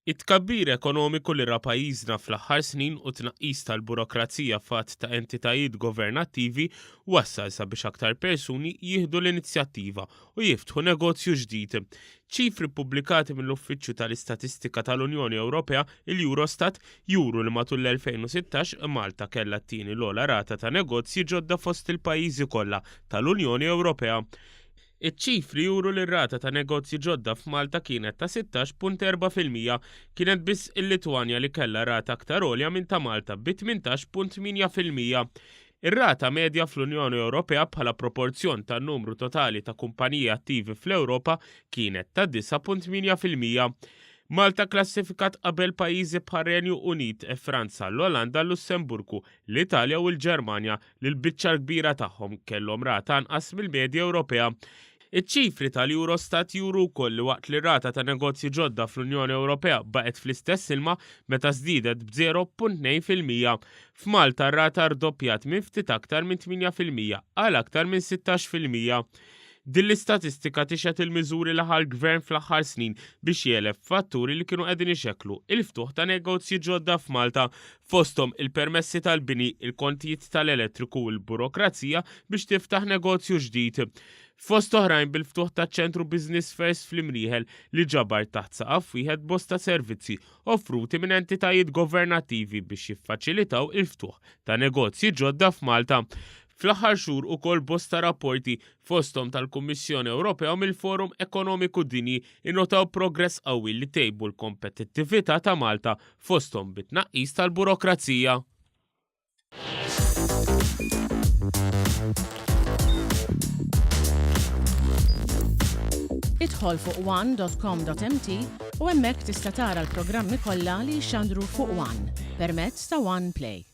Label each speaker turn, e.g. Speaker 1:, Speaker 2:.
Speaker 1: It-tkabbir ekonomiku li ra pajjiżna fl-aħħar snin u tnaqqis tal-burokrazija fatt ta' entitajiet governattivi wassal sabiex aktar persuni jieħdu l-inizjattiva u jiftħu negozju ġdid. Ċifri pubblikati mill-Uffiċċju tal-Istatistika tal-Unjoni Ewropea, il-Eurostat, juru li matul l-2016 Malta kellha t-tieni l-ogħla rata ta' negozji ġodda fost il-pajjiżi kollha tal-Unjoni Ewropea. Iċ-ċifri juru li r-rata ta' negozji ġodda f'Malta kienet ta' 16.4%, kienet biss il-Litwanja li kellha rata aktar għolja minn ta' Malta bi 18.8%. Ir-rata medja fl-Unjoni Ewropea bħala proporzjon tan-numru totali ta' kumpaniji attivi fl-Ewropa kienet ta' 9.8%. Malta klassifikat qabel pajjiżi bħal Renju Unit, Franza, l-Olanda, l-Lussemburgu, l-Italja u l-Ġermanja li l-biċċa kbira tagħhom kellhom rata anqas mill-medja Ewropea. Iċ-ċifri tal-Eurostat juru wkoll li waqt li rata ta' negozji ġodda fl-Unjoni Ewropea baqgħet fl-istess ilma meta żdiedet b'0.2%. F'Malta r-rata rdoppjat minn ftit aktar minn 8% għal aktar minn 16%. Din l-istatistika tixet il-miżuri li ħal gvern fl-aħħar snin biex jeleb fatturi li kienu qegħdin ixekklu il-ftuħ ta' negozji ġodda f'Malta, fosthom il-permessi tal-bini, il-kontijiet tal-elettriku u l-burokrazija biex tiftaħ negozju ġdid. Fost oħrajn bil-ftuħ ta' ċentru Business First fl-Imrieħel li ġabar taħt saqaf wieħed bosta servizzi offruti minn entitajiet governattivi biex jiffaċilitaw il-ftuħ ta' negozji ġodda f'Malta. Fl-aħħar xhur ukoll bosta rapporti fosthom tal-Kummissjoni Ewropea u mill-Forum Ekonomiku Dinji innotaw progress qawwi li tejbu l-kompetittività ta' Malta fosthom bit-tnaqqis tal-burokrazija.
Speaker 2: Idħol fuq one.com.mt u hemmhekk tista' tara l-programmi kollha li jxandru fuq One permezz ta' One Play.